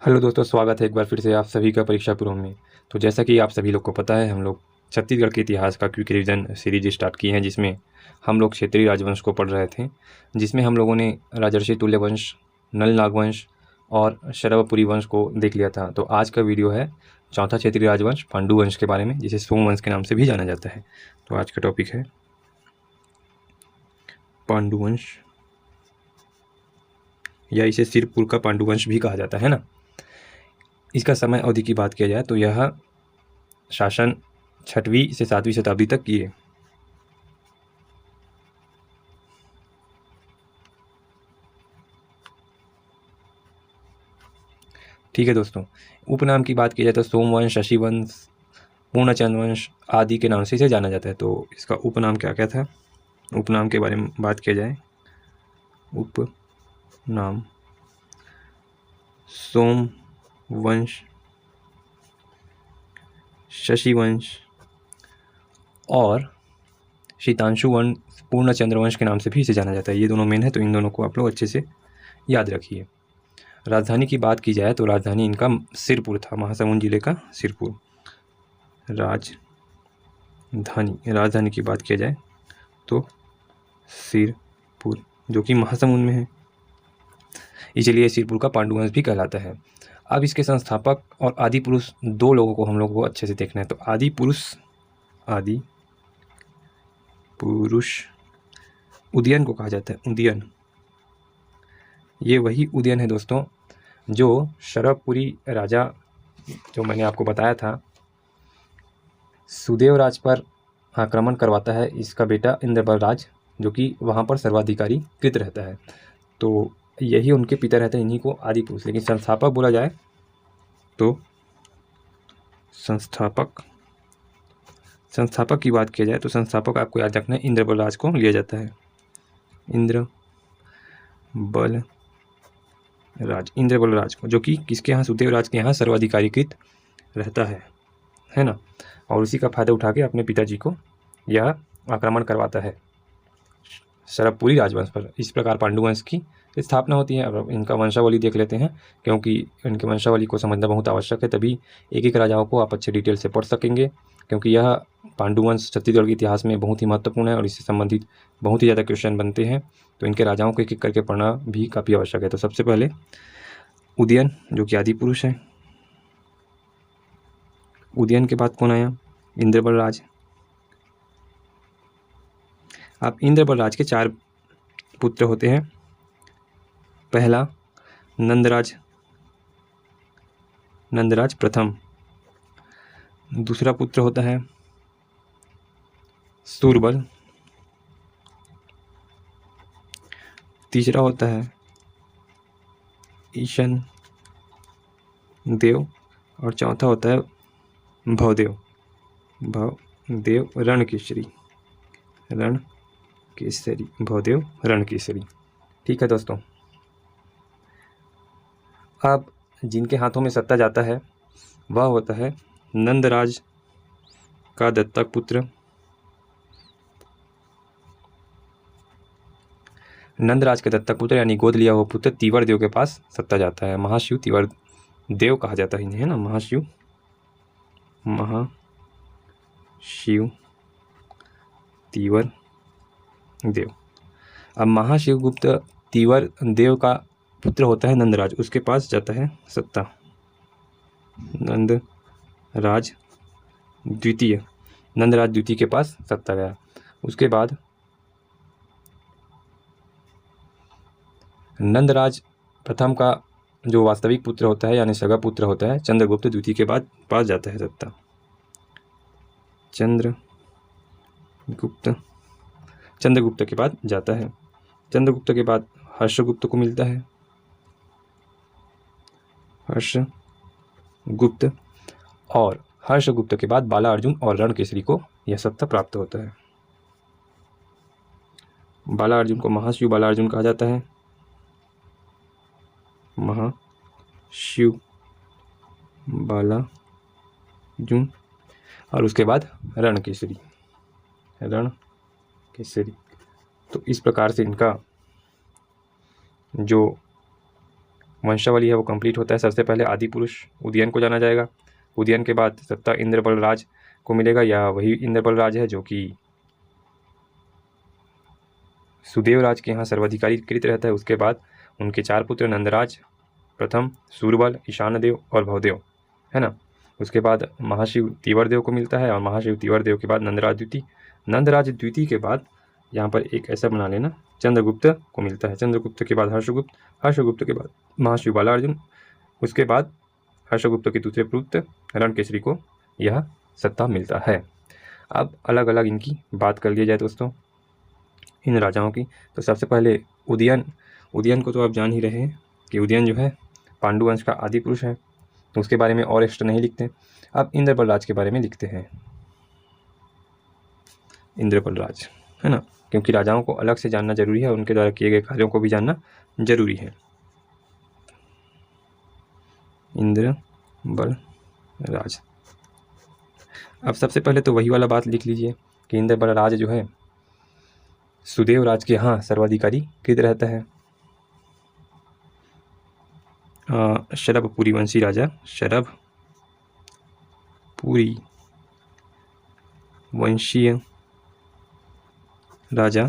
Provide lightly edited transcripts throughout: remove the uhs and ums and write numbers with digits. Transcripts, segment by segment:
Hello दोस्तों, स्वागत है एक बार फिर से आप सभी का परीक्षा पूर्व में। तो जैसा कि आप सभी लोग को पता है, हम लोग छत्तीसगढ़ के इतिहास का क्विक रिवीजन सीरीज स्टार्ट की है, जिसमें हम लोग क्षेत्रीय राजवंश को पढ़ रहे थे, जिसमें हम लोगों ने राजर्षि तुल्य वंश, नल नागवंश और शरवपुरी वंश को देख लिया था। तो आज का वीडियो है चौथा क्षेत्रीय राजवंश पांडु वंश के बारे में, जिसे सोमवंश के नाम से भी जाना जाता है। तो आज का टॉपिक है पांडु वंश, या इसे सिरपुर का पांडु वंश भी कहा जाता है ना। इसका समय अवधि की बात किया जाए तो यह शासन 6वीं से 7वीं शताब्दी तक किए। ठीक है दोस्तों, उपनाम की बात की जाए तो सोमवंश, शशिवंश, पूर्णचंद्र वंश आदि के नाम से इसे जाना जाता है। तो इसका उपनाम क्या क्या था, उपनाम के बारे में बात किया जाए। उपनाम सोमवंश, शशिवंश और शीतांशु वंश, पूर्णचंद्र वंश के नाम से भी इसे जाना जाता है। ये दोनों मेन है, तो इन दोनों को आप लोग अच्छे से याद रखिए। राजधानी की बात की जाए तो राजधानी इनका सिरपुर था, महासमुंद जिले का सिरपुर। राजधानी की बात किया जाए तो सिरपुर, जो कि महासमुंद में है, इसलिए सिरपुर का पांडुवंश भी कहलाता है। अब इसके संस्थापक और आदि पुरुष दो लोगों को हम लोग को अच्छे से देखना है। तो आदि पुरुष उदयन को कहा जाता है। उदयन, ये वही उदयन है दोस्तों जो शरवपुरी राजा, जो मैंने आपको बताया था, सुदेव राज पर आक्रमण करवाता है। इसका बेटा इंद्रबल राज, जो कि वहाँ पर सर्वाधिकारी कृत रहता है। तो यही उनके पिता रहते हैं, इन्हीं को आदि पुरुष। लेकिन संस्थापक बोला जाए तो संस्थापक की बात किया जाए तो संस्थापक आपको याद रखना है, इंद्रबल राज को लिया जाता है। इंद्रबल राज को, जो कि किसके यहाँ, सुदेव राज के यहाँ सर्वाधिकारीकृत रहता है ना। और उसी का फायदा उठा के अपने पिताजी को यह आक्रमण करवाता है शरवपुरी राजवंश पर। इस प्रकार पांडुवंश की स्थापना होती है। अब इनका वंशावली देख लेते हैं, क्योंकि इनके वंशावली को समझना बहुत आवश्यक है, तभी एक एक राजाओं को आप अच्छे डिटेल से पढ़ सकेंगे। क्योंकि यह पांडुवंश छत्तीसगढ़ के इतिहास में बहुत ही महत्वपूर्ण है और इससे संबंधित बहुत ही ज़्यादा क्वेश्चन बनते हैं। तो इनके राजाओं को एक एक करके पढ़ना भी काफ़ी आवश्यक है। तो सबसे पहले उदयन, जो कि आदि पुरुष है। उदयन के बाद कौन आया, इंद्रबल राज। अब इंद्रबल राज के 4 पुत्र होते हैं। पहला नंदराज प्रथम, दूसरा पुत्र होता है सूरबल, तीसरा होता है ईशन देव और चौथा होता है भवदेव रणकेसरी, भवदेव रणकेसरी। ठीक है दोस्तों, अब जिनके हाथों में सत्ता जाता है वह होता है नंदराज का दत्तक पुत्र। नंदराज के दत्तक पुत्र यानी गोद लिया हुआ पुत्र तीवर देव के पास सत्ता जाता है। महाशिव तीवर देव कहा जाता है इन्हें, है ना। महाशिव तीवर देव। अब महाशिव गुप्त तीवर देव का पुत्र होता है नंदराज, उसके पास जाता है सत्ता। नंदराज द्वितीय के पास सत्ता गया। उसके बाद नंदराज प्रथम का जो वास्तविक पुत्र होता है यानी सगा पुत्र होता है चंद्रगुप्त द्वितीय के बाद पास जाता है सत्ता। चंद्रगुप्त के बाद जाता है। चंद्रगुप्त के बाद हर्षगुप्त को मिलता है। हर्षगुप्त के बाद बाला अर्जुन और रणकेसरी को यह सत्ता प्राप्त होता है। बाला अर्जुन को महाशिव बाला अर्जुन कहा जाता है। महाशिव बाला अर्जुन, और उसके बाद रणकेसरी। तो इस प्रकार से इनका जो वंशावली है वो कंप्लीट होता है। सबसे पहले आदि पुरुष उदयन को जाना जाएगा। उदयन के बाद सत्ता इंद्र बलराज को मिलेगा, या वही इंद्र बलराज है जो कि सुदेव राज के यहाँ सर्वाधिकारी कृत रहता है। उसके बाद उनके 4 पुत्र नंदराज प्रथम, सूरबल, ईशानदेव और भवदेव, है ना। उसके बाद महाशिव तीवरदेव को मिलता है, और महाशिव तीवरदेव के बाद नंदराज द्वितीय। नंदराज द्वितीय के बाद यहाँ पर एक ऐसा बना लेना, चंद्रगुप्त को मिलता है। चंद्रगुप्त के बाद हर्षगुप्त, हर्षगुप्त के बाद महाशिव बालार्जुन, उसके बाद हर्षगुप्त के दूसरे पुत्र रणकेसरी को यह सत्ता मिलता है। अब अलग अलग इनकी बात कर लिया जाए दोस्तों, इन राजाओं की। तो सबसे पहले उदयन को तो आप जान ही रहे हैं कि उदयन जो है पांडु वंश का आदि पुरुष है, तो उसके बारे में और एक्स्ट्रा नहीं लिखते। अब इंद्र बलराज के बारे में लिखते हैं, इंद्र बलराज, है ना, क्योंकि राजाओं को अलग से जानना जरूरी है, उनके द्वारा किए गए कार्यों को भी जानना जरूरी है। इंद्र बलराज, अब सबसे पहले तो वही वाला बात लिख लीजिए कि इंद्र बलराज जो है सुदेव राज के यहाँ सर्वाधिकारी कृत रहता है। शरभपुरी वंशी राजा, शरभपुरी वंशीय राजा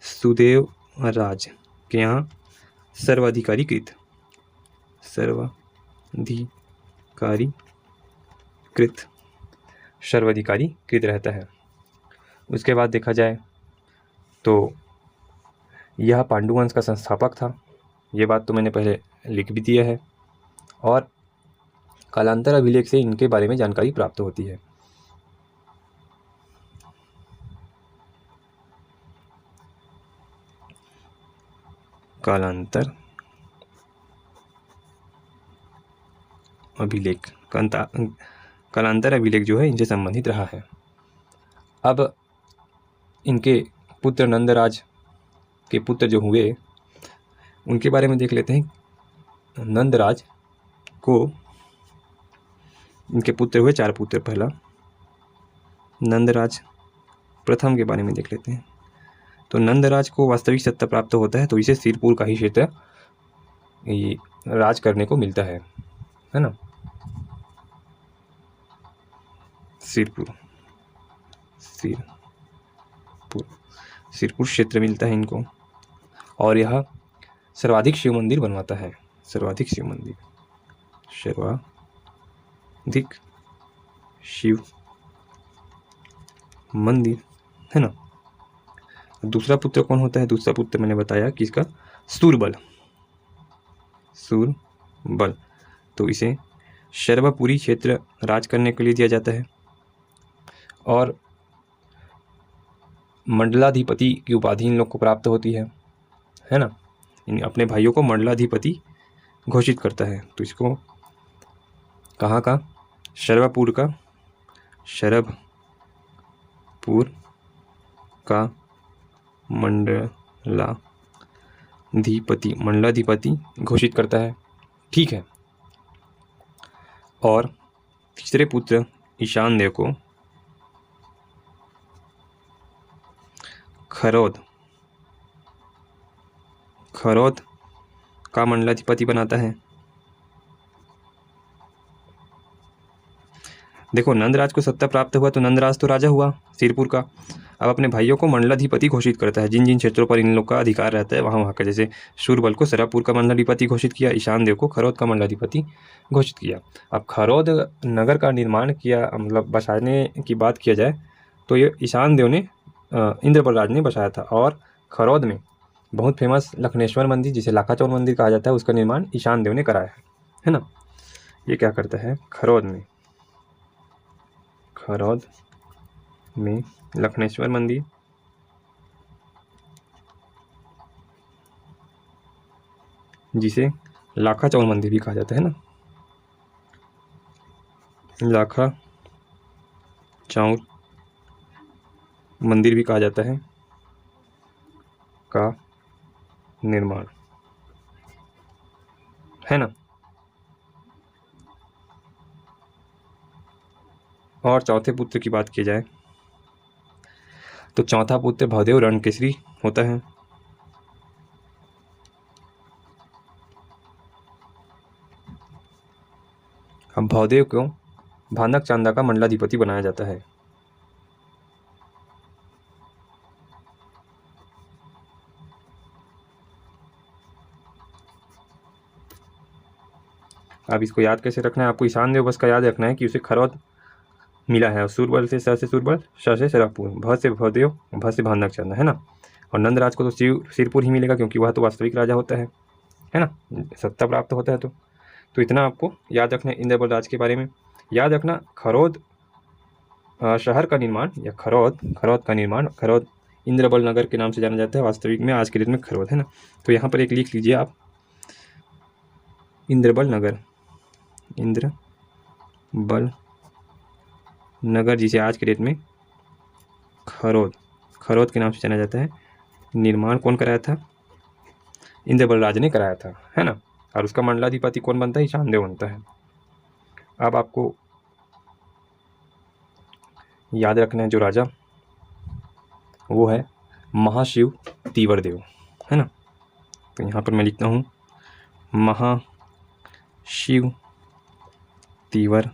सुदेव राज के यहाँ सर्वाधिकारी कृत रहता है। उसके बाद देखा जाए तो यह पांडुवंश का संस्थापक था, ये बात तो मैंने पहले लिख भी दिया है, और कालांतर अभिलेख से इनके बारे में जानकारी प्राप्त होती है। कालांतर अभिलेख जो है इनसे संबंधित रहा है। अब इनके पुत्र नंदराज के पुत्र जो हुए उनके बारे में देख लेते हैं। नंदराज को इनके पुत्र हुए 4 पुत्र। पहला नंदराज प्रथम के बारे में देख लेते हैं। तो नंदराज को वास्तविक सत्ता प्राप्त होता है, तो इसे सिरपुर का ही क्षेत्र राज करने को मिलता है ना। सिरपुर क्षेत्र मिलता है इनको, और यह सर्वाधिक शिव मंदिर बनवाता है। सर्वाधिक शिव मंदिर, है ना। दूसरा पुत्र कौन होता है? दूसरा पुत्र मैंने बताया कि इसका सूरबल। तो इसे शरभपुरी क्षेत्र राज करने के लिए दिया जाता है, और मंडलाधिपति की उपाधि इन लोग को प्राप्त होती है ना। इन अपने भाइयों को मंडलाधिपति घोषित करता है। तो इसको कहाँ का? शरभपुर का मंडलाधिपति घोषित करता है, ठीक है। और तीसरे पुत्र ईशान देव को खरौद का मंडलाधिपति बनाता है। देखो, नंदराज को सत्ता प्राप्त हुआ तो नंदराज तो राजा हुआ सिरपुर का। अब अपने भाइयों को मंडलाधिपति घोषित करता है। जिन जिन क्षेत्रों पर इन लोग का अधिकार रहता है वहाँ का, जैसे शूरबल को शरभपुर का मंडलाधिपति घोषित किया, ईशान देव को खरौद का मंडलाधिपति घोषित किया। अब खरौद नगर का निर्माण किया, मतलब बसाने की बात किया जाए तो ये ईशान देव ने, इंद्र बलराज ने बसाया था। और खरौद में बहुत फेमस लखनेश्वर मंदिर, जिसे लाखाचौर मंदिर कहा जाता है, उसका निर्माण ईशान देव ने कराया है ना। ये क्या करता है? खरौद में लखनेश्वर मंदिर, जिसे लाखाचौर मंदिर भी कहा जाता है ना, लाखाचौर मंदिर भी कहा जाता है, का निर्माण, है ना। और चौथे पुत्र की बात की जाए तो चौथा पुत्र भवदेव रणकेसरी होता है। अब भवदेव को भानक चांदा का मंडलाधिपति बनाया जाता है। अब इसको याद कैसे रखना है, आपको ईशान देव बस का याद रखना है कि उसे खरौद मिला है, सूरबल से स से सूरबल, श से शराबपुर, भ से भवदेव, भ से भानक चांदा, है ना। और नंदराज को तो सिरपुर ही मिलेगा क्योंकि वह तो वास्तविक राजा होता है ना, सत्ता प्राप्त होता है। तो इतना आपको याद रखना है इंद्रबल राज के बारे में। याद रखना खरौद शहर का निर्माण या खरौद का निर्माण, खरौद इंद्रबल नगर के नाम से जाना जाता है, वास्तविक में आज के डेट में खरौद, है ना। तो यहाँ पर एक लिख लीजिए आप, इंद्रबल नगर जिसे आज के डेट में खरौद के नाम से जाना जाता है, निर्माण कौन कराया था? इंद्रबल राज ने कराया था, है ना। और उसका मंडलाधिपति कौन बनता है? ईशान देव बनता है। अब आपको याद रखना है जो राजा, वो है महाशिव तीवर देव, है ना। तो यहाँ पर मैं लिखता हूँ महाशिव तीवर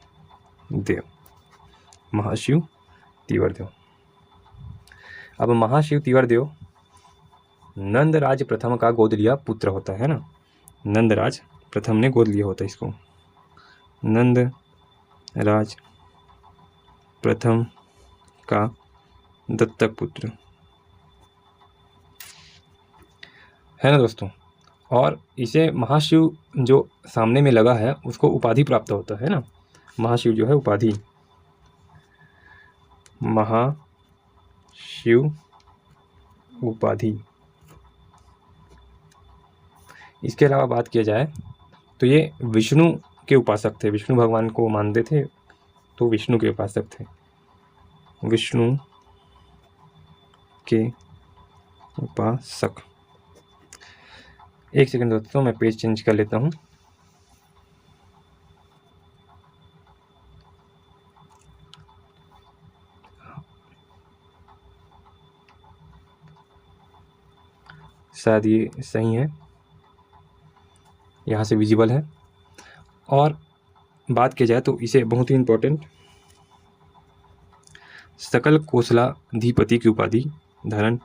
देव, महाशिव तीवर देव। अब महाशिव तीवर देव नंदराज प्रथम का गोद लिया पुत्र होता है ना, नंदराज प्रथम ने गोद लिया होता है इसको, नंदराज प्रथम का दत्तक पुत्र, है ना दोस्तों। और इसे महाशिव जो सामने में लगा है उसको उपाधि प्राप्त होता है ना, महाशिव जो है उपाधि, महाशिव उपाधि। इसके अलावा बात किया जाए तो ये विष्णु के उपासक थे, विष्णु भगवान को मानते थे, तो विष्णु के उपासक थे, विष्णु के उपासक। एक सेकंड दोस्तों, मैं पेज चेंज कर लेता हूँ। शायद ये सही है, यहाँ से विजिबल है। और बात की जाए तो इसे बहुत ही इम्पोर्टेंट सकल कोसलाधिपति की उपाधि धारण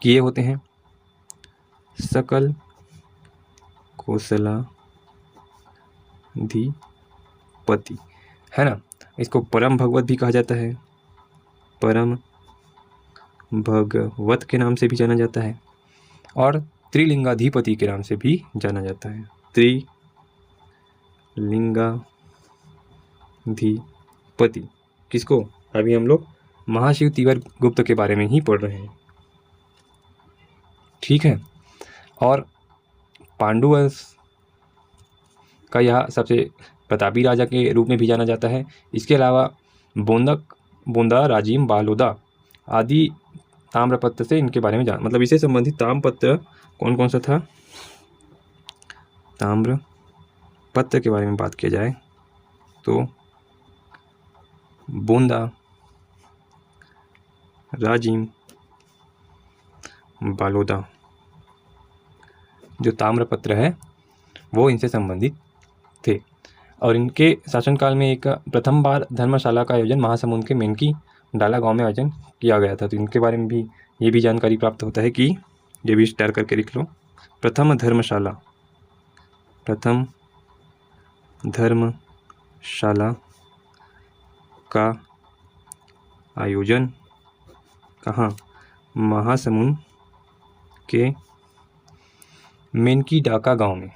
किए होते हैं, सकल कोसलाधिपति, है ना। इसको परम भगवत भी कहा जाता है, परम भगवत के नाम से भी जाना जाता है, और त्रिलिंगाधिपति के नाम से भी जाना जाता है, त्रिलिंगाधिपति। किसको? अभी हम लोग महाशिव तीवर गुप्त के बारे में ही पढ़ रहे हैं, ठीक है। और पांडु वंश का यह सबसे प्रतापी राजा के रूप में भी जाना जाता है। इसके अलावा बोंदा, राजिम, बालोदा आदि ताम्रपत्र से इनके बारे में मतलब इससे संबंधित ताम्रपत्र कौन कौन सा था? ताम्रपत्र के बारे में बात किया जाए तो बोंदा, राजिम, बालोदा जो ताम्रपत्र है वो इनसे संबंधित थे। और इनके शासनकाल में एक प्रथम बार धर्मशाला का आयोजन महासमुंद के मेनकी डाला गांव में आयोजन किया गया था। तो इनके बारे में भी ये भी जानकारी प्राप्त होता है कि ये भी तैयार करके लिख लो। प्रथम धर्मशाला का आयोजन कहाँ? महासमुंद के मेनकी डाका गांव में,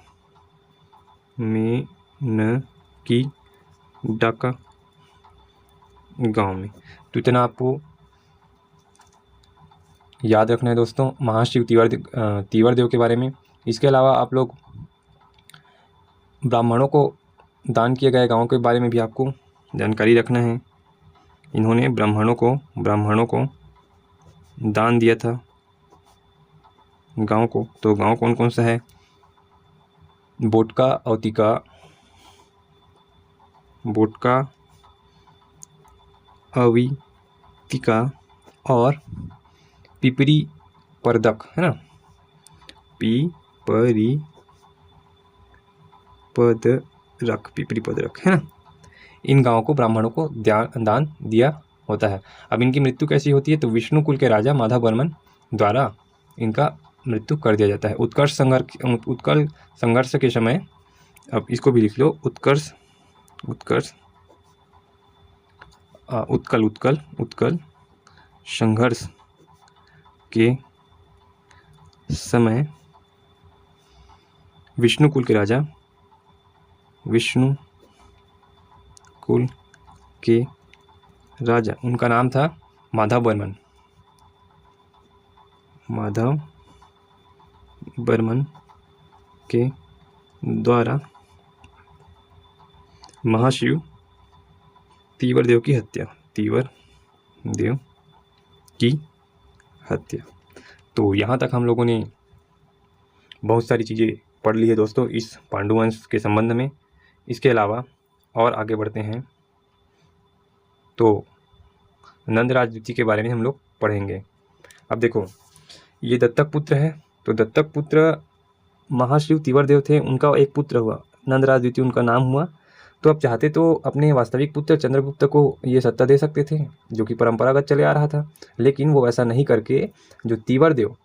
मेनकी डाका गांव में। तो इतना आपको याद रखना है दोस्तों महाशिव तीवर देव के बारे में। इसके अलावा आप लोग ब्राह्मणों को दान किए गए गांव के बारे में भी आपको जानकारी रखना है। इन्होंने ब्राह्मणों को दान दिया था गांव को। तो गांव कौन कौन सा है? बोटका, अवितिका और पिपरी परदक, है ना, पिपरी रख, पिपरी पद रख, है ना। इन गांवों को ब्राह्मणों को दान दिया होता है। अब इनकी मृत्यु कैसी होती है, तो विष्णु कुल के राजा माधव वर्मन द्वारा इनका मृत्यु कर दिया जाता है। उत्कल संघर्ष के समय, अब इसको भी लिख लो, उत्कल संघर्ष के समय विष्णु कुल के राजा, उनका नाम था माधव वर्मन के द्वारा महाशिव तीवरदेव की हत्या। तो यहाँ तक हम लोगों ने बहुत सारी चीज़ें पढ़ ली है दोस्तों इस पांडुवंश के संबंध में। इसके अलावा और आगे बढ़ते हैं तो नंदराज द्वितीय के बारे में हम लोग पढ़ेंगे। अब देखो, ये दत्तक पुत्र है, तो दत्तक पुत्र महाशिव तीवरदेव थे, उनका एक पुत्र हुआ नंदराज द्वितीय, उनका नाम हुआ। तो अब चाहते तो अपने वास्तविक पुत्र चंद्रगुप्त को ये सत्ता दे सकते थे, जो कि परंपरागत चले आ रहा था, लेकिन वो ऐसा नहीं करके जो तीवरदेव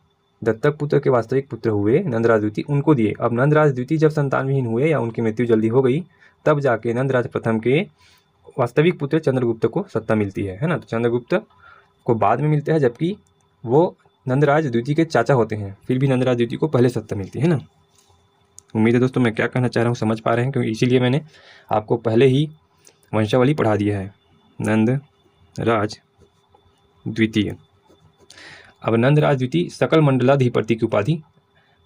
दत्तक पुत्र के वास्तविक पुत्र हुए नंदराज द्वितीय, उनको दिए। अब नंदराज द्वितीय जब संतानविहीन हुए या उनकी मृत्यु जल्दी हो गई, तब जाके नंदराज प्रथम के वास्तविक पुत्र चंद्रगुप्त को सत्ता मिलती है ना। तो चंद्रगुप्त को बाद में मिलता है, जबकि वो नंदराज द्वितीय के चाचा होते हैं, फिर भी नंदराज द्वितीय को पहले सत्ता मिलती है ना। उम्मीद है दोस्तों मैं क्या कहना चाह रहा हूँ समझ पा रहे हैं, क्योंकि इसीलिए मैंने आपको पहले ही वंशावली पढ़ा दिया है। नंदराज द्वितीय। अब नंदराज द्वितीय सकल मंडलाधिपति की उपाधि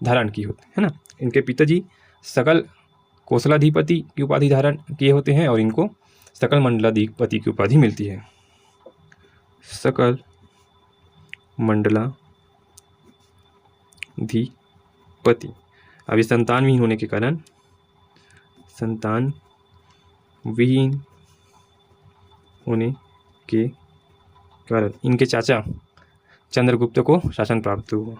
धारण की होती है ना। इनके पिताजी सकल कौशलाधिपति की उपाधि धारण किए होते हैं और इनको सकल मंडलाधिपति की उपाधि मिलती है। सकल मंडलाधिपति। अब ये संतानविहीन होने के कारण इनके चाचा चंद्रगुप्त को शासन प्राप्त हुआ।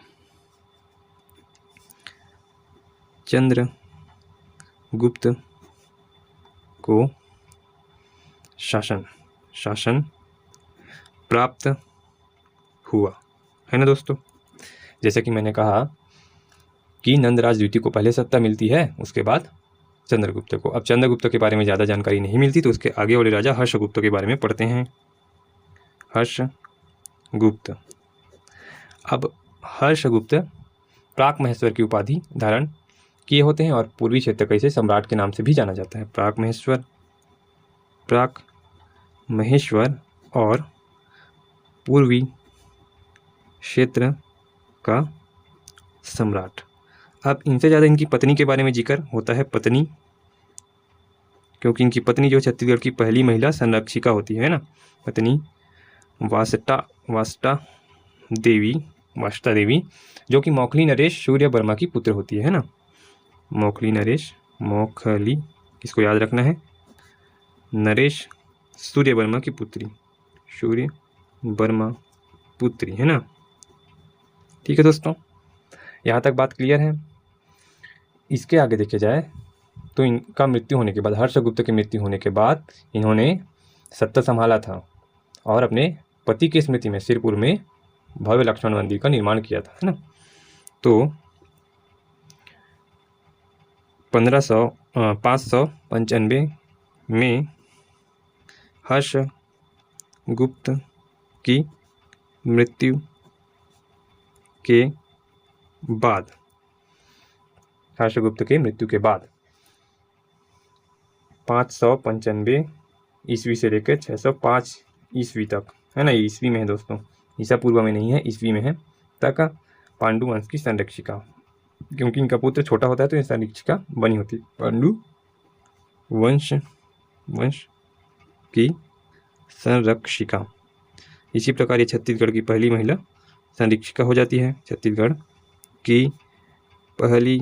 चंद्रगुप्त को शासन प्राप्त हुआ, है ना दोस्तों। जैसा कि मैंने कहा कि नंदराज द्वितीय को पहले सत्ता मिलती है, उसके बाद चंद्रगुप्त को। अब चंद्रगुप्त के बारे में ज़्यादा जानकारी नहीं मिलती, तो उसके आगे वाले राजा हर्षगुप्त के बारे में पढ़ते हैं। हर्षगुप्त। अब हर्षगुप्त प्राक महेश्वर की उपाधि धारण किए होते हैं और पूर्वी क्षेत्र का इसे सम्राट के नाम से भी जाना जाता है। प्राक महेश्वर और पूर्वी क्षेत्र का सम्राट। अब इनसे ज़्यादा इनकी पत्नी के बारे में जिक्र होता है, पत्नी, क्योंकि इनकी पत्नी जो छत्तीसगढ़ की पहली महिला संरक्षिका होती है ना, पत्नी वास्ता देवी, जो कि मौखली नरेश सूर्य वर्मा की पुत्र होती है ना। मौखली किसको याद रखना है, नरेश सूर्य वर्मा की पुत्री, सूर्य वर्मा पुत्री, है ना। ठीक है दोस्तों, यहाँ तक बात क्लियर है। इसके आगे देखे जाए तो इनका मृत्यु होने के बाद, हर्षगुप्त की मृत्यु होने के बाद इन्होंने सत्ता संभाला था और अपने पति की स्मृति में सिरपुर में भव्य लक्ष्मण मंदिर का निर्माण किया था, है ना। तो 595 में हर्षगुप्त की मृत्यु के बाद, हर्षगुप्त के मृत्यु के बाद 595 ईस्वी से लेकर 605 ईस्वी तक, है ना, ईस्वी में है दोस्तों, ईसा पूर्व में नहीं है, ईस्वी में है, तक पांडु वंश की संरक्षिका, क्योंकि इनका पुत्र छोटा होता है तो ये संरक्षिका बनी होती, पांडु वंश की संरक्षिका। इसी प्रकार ये छत्तीसगढ़ की पहली महिला संरक्षिका हो जाती है, छत्तीसगढ़ की पहली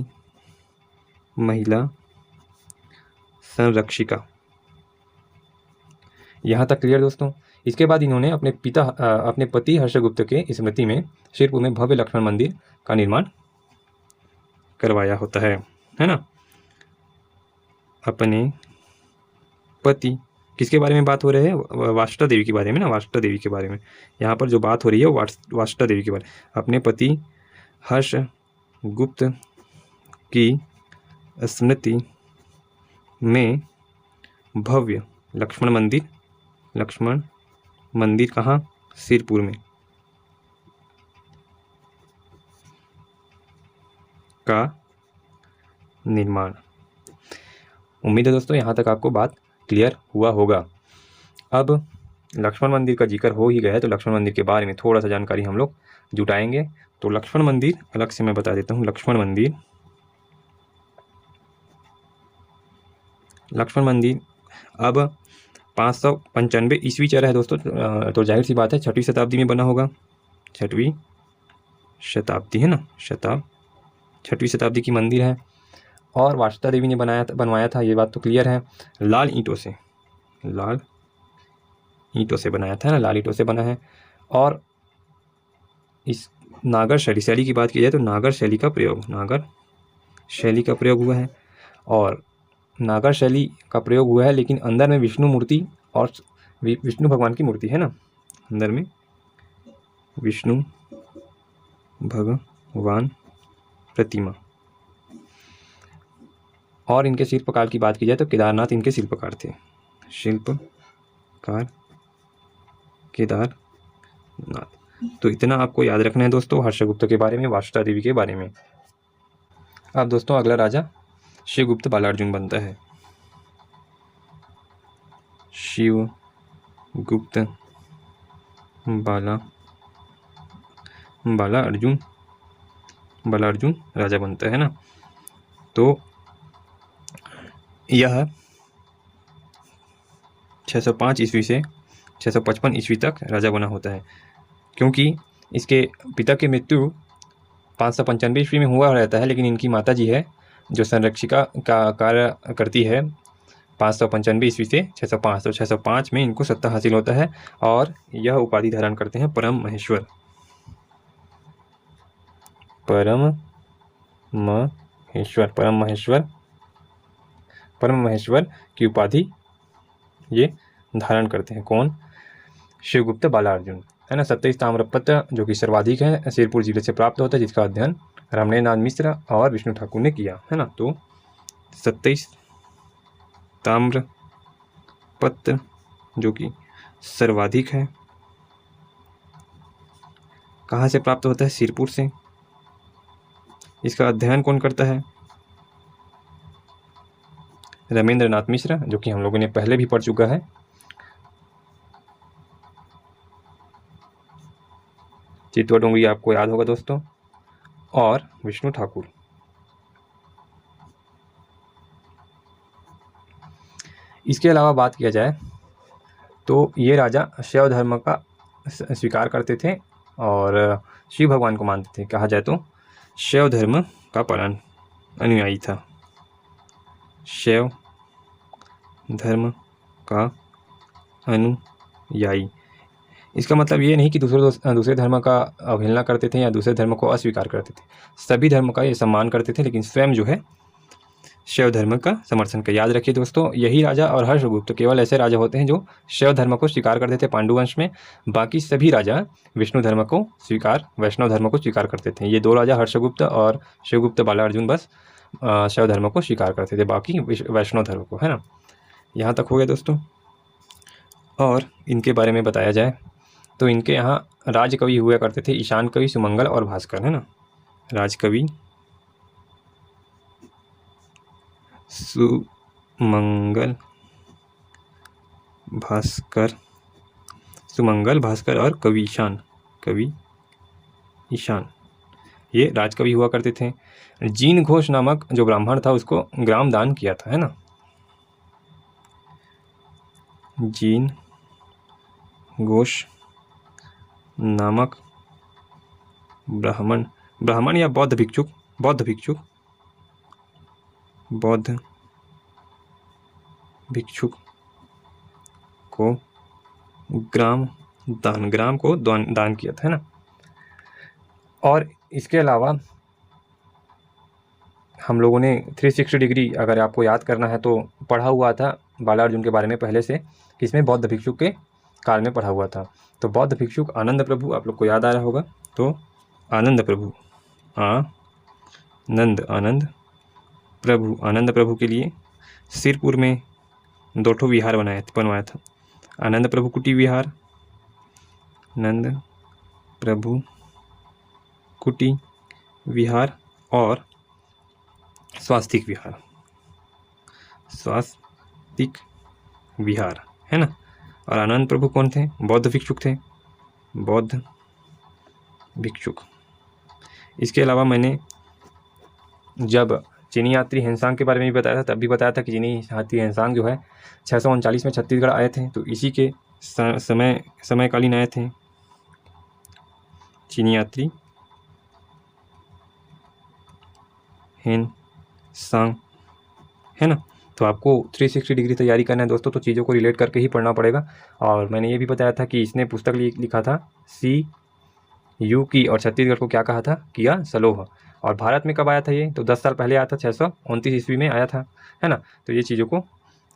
महिला संरक्षिका। यहाँ तक क्लियर दोस्तों। इसके बाद इन्होंने अपने पति हर्षगुप्त के स्मृति में सिरपुर में भव्य लक्ष्मण मंदिर का निर्माण करवाया होता है ना। अपने पति, किसके बारे में बात हो रही है? वाष्टा देवी के बारे में ना, वाष्टा देवी के बारे में यहाँ पर जो बात हो रही है वो वाष्टा देवी के बारे में। अपने पति हर्षगुप्त की स्मृति में भव्य लक्ष्मण मंदिर कहाँ? सिरपुर में का निर्माण। उम्मीद है दोस्तों यहाँ तक आपको बात क्लियर हुआ होगा। अब लक्ष्मण मंदिर का जिक्र हो ही गया है तो लक्ष्मण मंदिर के बारे में थोड़ा सा जानकारी हम लोग जुटाएंगे। तो लक्ष्मण मंदिर अलग से मैं बता देता हूँ। लक्ष्मण मंदिर अब 595 ईस्वी चल रहा है दोस्तों, तो जाहिर सी बात है 6वीं शताब्दी में बना होगा। 6वीं शताब्दी है ना, 6वीं शताब्दी की मंदिर है और वाष्टा देवी ने बनवाया था, ये बात तो क्लियर है। लाल ईंटों से बनाया था ना, लाल ईंटों से बना है। और इस नागर शैली की बात की जाए तो नागर शैली का प्रयोग हुआ है और नागर शैली का प्रयोग हुआ है, लेकिन अंदर में विष्णु मूर्ति और विष्णु भगवान की मूर्ति है ना, अंदर में विष्णु भगवान प्रतिमा। और इनके शिल्पकार की बात की जाए तो केदारनाथ इनके शिल्पकार थे। केदारनाथ। तो इतना आपको याद रखना है दोस्तों हर्षगुप्त के बारे में, वाष्टा देवी के बारे में। अब दोस्तों अगला राजा शिवगुप्त बालार्जुन बनता है। शिवगुप्त बालार्जुन राजा बनता है ना। तो यह 605 ईस्वी से 655 ईस्वी तक राजा बना होता है, क्योंकि इसके पिता की मृत्यु 595 ईस्वी में हुआ रहता है, लेकिन इनकी माता जी है जो संरक्षिका का कार्य करती है 595 ईस्वी से 605। तो 605 में इनको सत्ता हासिल होता है और यह उपाधि धारण करते हैं परम महेश्वर की उपाधि ये धारण करते हैं। कौन? शिवगुप्त बालार्जुन है ना। 27 ताम्रपत्र जो कि सर्वाधिक है सिरपुर जिले से प्राप्त होता है, जिसका अध्ययन रमणीनाथ मिश्र और विष्णु ठाकुर ने किया है ना। तो 27 ताम्रपत्र जो कि सर्वाधिक है, कहाँ से प्राप्त होता है? सिरपुर से। इसका अध्ययन कौन करता है? रमेंद्रनाथ मिश्र, जो कि हम लोगों ने पहले भी पढ़ चुका है। चित्तौड़ डोंगरी आपको याद होगा दोस्तों, और विष्णु ठाकुर। इसके अलावा बात किया जाए तो ये राजा शैव धर्म का स्वीकार करते थे और शिव भगवान को मानते थे। कहा जाए तो शैव धर्म का पालन अनुयायी था। शैव धर्म का अनुयायी, इसका मतलब ये नहीं कि दूसरे धर्म का अवहेलना करते थे या दूसरे धर्म को अस्वीकार करते थे। सभी धर्म का ये सम्मान करते थे, लेकिन स्वयं जो है शैव धर्म का समर्थन कर। याद रखिए दोस्तों, यही राजा और हर्षगुप्त केवल ऐसे राजा होते हैं जो शैव धर्म को स्वीकार करते थे पांडुवंश में। बाकी सभी राजा विष्णु धर्म को वैष्णव धर्म को स्वीकार करते थे। ये दो राजा हर्षगुप्त और शिवगुप्त बालार्जुन बस शैव धर्म को स्वीकार करते थे, बाकी वैष्णव धर्म को, है ना। यहाँ तक हो गया दोस्तों। और इनके बारे में बताया जाए तो इनके यहाँ राजकवि हुआ करते थे ईशान कवि, सुमंगल और भास्कर, है ना। राजकवि सुमंगल भास्कर और कवि ईशान ये राजकवि हुआ करते थे। जीन घोष नामक जो ब्राह्मण था उसको ग्राम दान किया था, है ना। जीन घोष नामक ब्राह्मण या बौद्ध भिक्षुक को ग्राम को दान किया था, है ना। और इसके अलावा हम लोगों ने 360 डिग्री अगर आपको याद करना है तो पढ़ा हुआ था बालार्जुन के बारे में पहले से, इसमें बौद्ध भिक्षु के काल में पढ़ा हुआ था। तो बौद्ध भिक्षु आनंद प्रभु आप लोग को याद आ रहा होगा, तो आनंद प्रभु, आनंद प्रभु के लिए सिरपुर में 2 विहार बनवाया था। आनंद प्रभु कुटी विहार, नंद प्रभु कुटी विहार और स्वास्तिक विहार, है ना। और आनंद प्रभु कौन थे? बौद्ध भिक्षुक थे, बौद्ध भिक्षुक। इसके अलावा मैंने जब चीनी यात्री हेनसांग के बारे में भी बताया था, तब भी बताया था कि चीनी यात्री हेनसांग जो है 639 में छत्तीसगढ़ आए थे, तो इसी के समयकालीन आए थे चीनी यात्री हेनसांग, है ना। तो आपको 360 डिग्री तैयारी करना है दोस्तों, तो चीज़ों को रिलेट करके ही पढ़ना पड़ेगा। और मैंने ये भी बताया था कि इसने पुस्तक लिखा था CU की, और छत्तीसगढ़ को क्या कहा था? किया सलोह। और भारत में कब आया था ये? तो 10 साल पहले आया था, 629 ईस्वी में आया था, है ना। तो ये चीज़ों को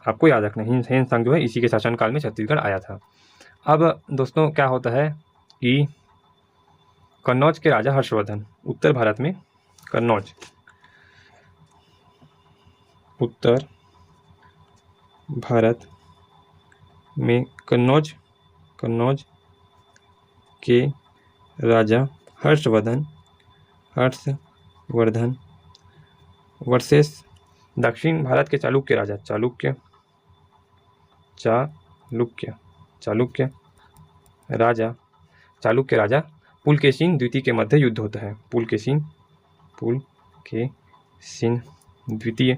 आपको याद रखना है। हेनसांग जो है इसी के शासनकाल में छत्तीसगढ़ आया था। अब दोस्तों क्या होता है कि कन्नौज के राजा हर्षवर्धन, उत्तर भारत में कन्नौज, उत्तर भारत में कन्नौज के राजा हर्षवर्धन वर्सेस दक्षिण भारत के चालुक्य राजा, चालुक्य राजा पुलकेशिन द्वितीय के मध्य युद्ध होता है। पुलकेशिन द्वितीय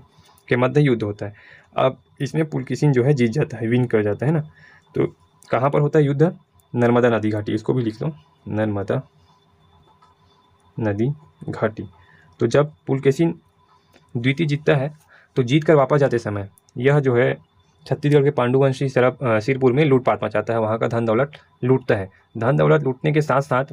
के मध्य युद्ध होता है। अब इसमें पुलकेशिन जो है जीत जाता है, विन कर जाता है ना। तो कहाँ पर होता है युद्ध? नर्मदा नदी घाटी, इसको भी लिख लो, नर्मदा नदी घाटी। तो जब पुलकेशिन द्वितीय जीतता है तो जीत कर वापस जाते समय यह जो है छत्तीसगढ़ के पांडुवंशी सिरपुर में लूटपाट मचाता है, वहाँ का धन दौलत लूटता है। धन दौलत लूटने के साथ साथ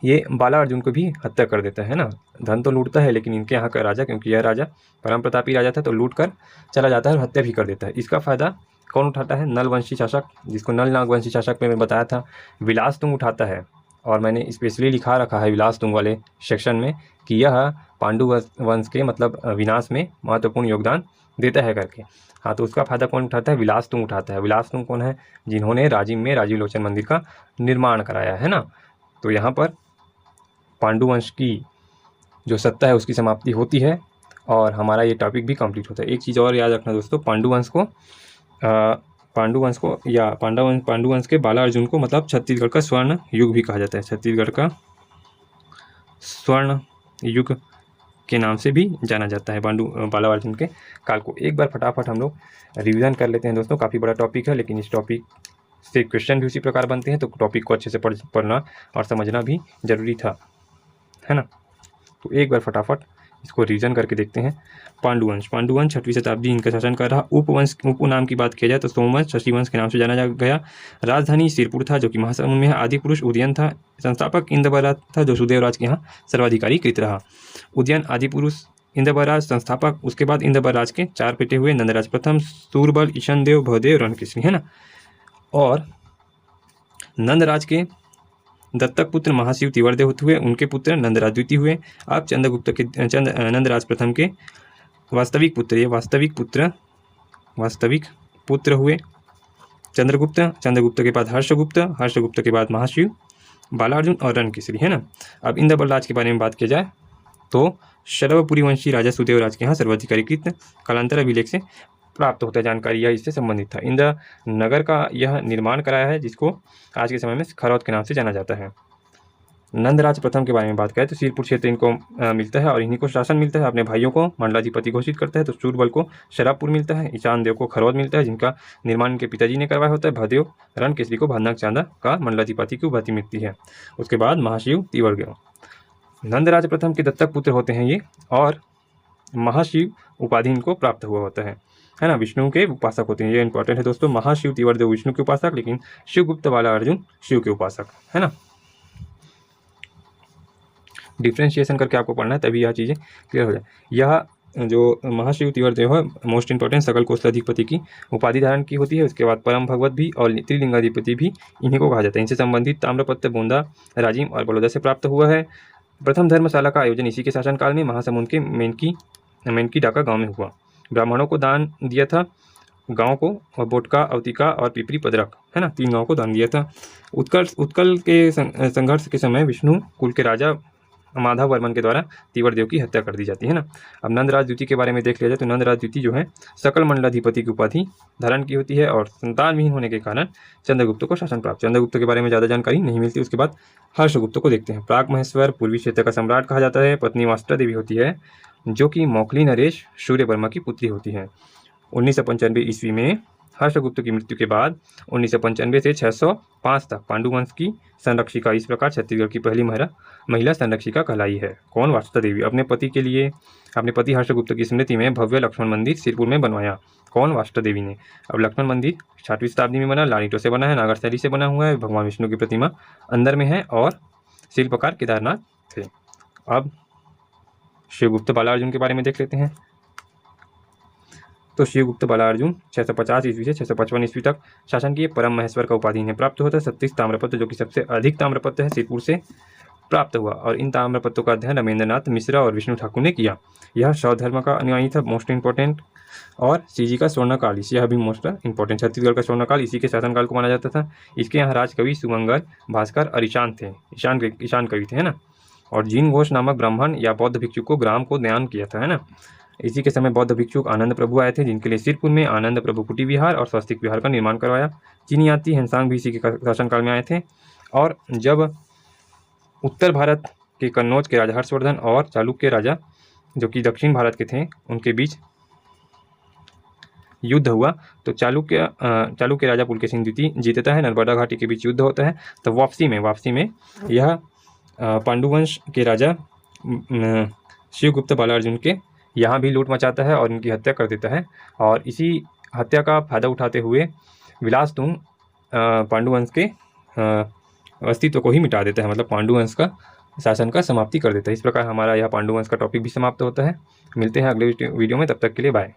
ये बालार्जुन को भी हत्या कर देता है ना। धन तो लूटता है, लेकिन इनके यहाँ का राजा, क्योंकि यह राजा परम प्रतापी राजा था, तो लूट कर चला जाता है और हत्या भी कर देता है। इसका फायदा कौन उठाता है? नलवंशी शासक, जिसको नल नागवंशी शासक में मैं बताया था, विलासतुंग उठाता है। और मैंने स्पेशली लिखा रखा है विलासतुंग वाले सेक्शन में कि यह पांडु वंश के मतलब विनाश में महत्वपूर्ण योगदान देता है करके। हाँ, तो उसका फायदा कौन उठाता है? विलासतुंग उठाता है। विलासतुंग कौन है? जिन्होंने राजिम में राजीव लोचन मंदिर का निर्माण कराया है ना। तो यहाँ पर पांडु वंश की जो सत्ता है उसकी समाप्ति होती है और हमारा ये टॉपिक भी कंप्लीट होता है। एक चीज़ और याद रखना दोस्तों, पांडु वंश के बालार्जुन को मतलब छत्तीसगढ़ का स्वर्ण युग भी कहा जाता है। छत्तीसगढ़ का स्वर्ण युग के नाम से भी जाना जाता है बालार्जुन के काल को। एक बार फटाफट हम लोग रिवीजन कर लेते हैं दोस्तों। काफ़ी बड़ा टॉपिक है, लेकिन इस टॉपिक से क्वेश्चन भी उसी प्रकार बनते हैं, तो टॉपिक को अच्छे से पढ़ना और समझना भी जरूरी था, है ना। तो एक बार फटाफट इसको रिवीजन करके देखते हैं। पांडुवंश 6वीं शताब्दी इनका शासन कर रहा। उप नाम की बात किया जाए तो सोमवंश, शशिवंश के नाम से जाना गया। राजधानी सिरपुर था जो कि महासमुंद में है। आदि पुरुष उदयन था। संस्थापक इंद्रबराज था जो सुदेवराज के यहाँ सर्वाधिकारी कृत रहा। उदयन, आदि पुरुष, इंद्रबराज संस्थापक। उसके बाद इंद्रबराज के 4 बेटे हुए, नंदराज प्रथम, सूरबल, ईशनदेव, भवदेव, रणकेसरी, है ना। और नंदराज के दत्तक पुत्र महाशिव तिवर्देव हुए, उनके पुत्र नंदराज द्वितीय हुए। अब नंदराज प्रथम के वास्तविक पुत्र हुए चंद्रगुप्त के बाद हर्षगुप्त के बाद महाशिव, बालार्जुन और रणकेसरी, है ना। अब इंद्रबलराज के बारे में बात की जाए तो शरवपुरी वंशी राजा सुदेवराज के यहाँ सर्वाधिकारी कृत कालांतर अभिलेख से प्राप्त होता है। जानकारी यह इससे संबंधित था। इंद्र नगर का यह निर्माण कराया है, जिसको आज के समय में खरौद के नाम से जाना जाता है। नंदराज प्रथम के बारे में बात करें तो सिरपुर क्षेत्र इनको मिलता है और इन्हीं को शासन मिलता है। अपने भाइयों को मंडलाधिपति घोषित करता है। तो सूरबल को शराबपुर मिलता है। ईशान देव को खरौद मिलता है, जिनका निर्माण इनके पिताजी ने करवाया होता है। भदेव, रणकेसरी को भनक चांदा का मंडलाधिपति की उपाधि मिलती है। उसके बाद महाशिव तिवर्देव नंदराज प्रथम के दत्तक पुत्र होते हैं ये, और महाशिव उपाधि इनको प्राप्त हुआ होता है ना। विष्णु के उपासक होते हैं, ये इंपॉर्टेंट है दोस्तों। महाशिव तिवर्देव विष्णु के उपासक, लेकिन शिवगुप्त बालार्जुन शिव के उपासक, है ना। डिफ्रेंशिएशन करके आपको पढ़ना है, तभी यह चीज़ें क्लियर हो जाए। यह जो महाशिव तिवर जो है मोस्ट इंपॉर्टेंट सकल कोषाधिपति की उपाधि धारण की होती है। उसके बाद परम भगवत भी और त्रिलिंगाधिपति भी इन्हीं को कहा जाता है। इनसे संबंधित ताम्रपत्र बूंदा, राजिम और बड़ौदा से प्राप्त हुआ है। प्रथम धर्मशाला का आयोजन इसी के शासनकाल में महासमुंद के मेनकी डाका गांव में हुआ। ब्राह्मणों को दान दिया था गांव को, और बोटका, अवतिका और पिपरी पदरक, है ना, 3 गांव को दान दिया था। उत्कल के संघर्ष के समय विष्णु कुल के राजा माधव वर्मन के द्वारा तिवर देव की हत्या कर दी जाती है ना। अब नंदराज द्वितीय के बारे में देख लिया जाए तो नंदराज द्वितीय जो है सकल मंडलाधिपति की उपाधि धारण की होती है और संतानविहीन होने के कारण चंद्रगुप्त को शासन प्राप्त। चंद्रगुप्त के बारे में ज़्यादा जानकारी नहीं मिलती। उसके बाद हर्षगुप्त को देखते हैं। प्राग महेश्वर पूर्वी क्षेत्र का सम्राट कहा जाता है। पत्नी वास्टा देवी होती है जो कि मौखली नरेश सूर्यवर्मा की पुत्री होती है। 1995 ईस्वी में हर्षगुप्त की मृत्यु के बाद 1995 से 605 तक पांडु वंश की संरक्षिका इस प्रकार छत्तीसगढ़ की पहली महिला संरक्षिका कहलाई है। कौन? वास्ता देवी। अपने पति हर्षगुप्त की स्मृति में भव्य लक्ष्मण मंदिर सिरपुर में बनवाया। कौन? वास्ता देवी ने। अब लक्ष्मण मंदिर 6वीं शताब्दी में बना, लाल ईंटों से बना है, नागर शैली से बना हुआ है, भगवान विष्णु की प्रतिमा अंदर में है और शिल्पकार केदारनाथ थे। अब शिवगुप्त बालार्जुन के बारे में देख लेते हैं। तो शिवगुप्त बालार्जुन 650 ईस्वी से 655 ईस्वी तक शासन किए। परम महेश्वर का उपाधि इन्हें प्राप्त होता है। 36 ताम्रपत्र, जो कि सबसे अधिक ताम्रपत्र है, सिरपुर से प्राप्त हुआ और इन ताम्रपत्रों का अध्ययन रमेंद्रनाथ मिश्रा और विष्णु ठाकुर ने किया। यह शौद्र धर्म का अनुयायी था, मोस्ट इंपॉर्टेंट। और सीजी का स्वर्णकाल, यह भी मोस्ट इंपॉर्टेंट। छत्तीसगढ़ का स्वर्णकाल इसी के शासनकाल को माना जाता था। इसके यहाँ राजकवि सुमंगल, भास्कर और ईशान थे। ईशान कवि थे, है ना। और जीन घोष नामक ब्राह्मण या बौद्ध भिक्षु को ग्राम को दान किया था, है ना। इसी के समय बौद्ध भिक्षुक आनंद प्रभु आए थे, जिनके लिए सिरपुर में आनंद प्रभु कुटी विहार और स्वस्तिक विहार का निर्माण करवाया। चीनी यात्री हेनसांग भी इसी के शासनकाल में आए थे। और जब उत्तर भारत के कन्नौज के राजा हर्षवर्धन और चालुक्य राजा जो कि दक्षिण भारत के थे उनके बीच युद्ध हुआ, तो चालुक्य राजा पुलकेशिन द्वितीय जीतता है। नर्मदा घाटी के बीच युद्ध होता है। तो वापसी में यह पांडुवंश के राजा शिवगुप्त बालार्जुन के यहाँ भी लूट मचाता है और इनकी हत्या कर देता है। और इसी हत्या का फायदा उठाते हुए विलासतुंग पांडुवंश के अस्तित्व को ही मिटा देता है, मतलब पांडुवंश का शासन का समाप्ति कर देता है। इस प्रकार हमारा यह पांडुवंश का टॉपिक भी समाप्त होता है। मिलते हैं अगले वीडियो में, तब तक के लिए बाय।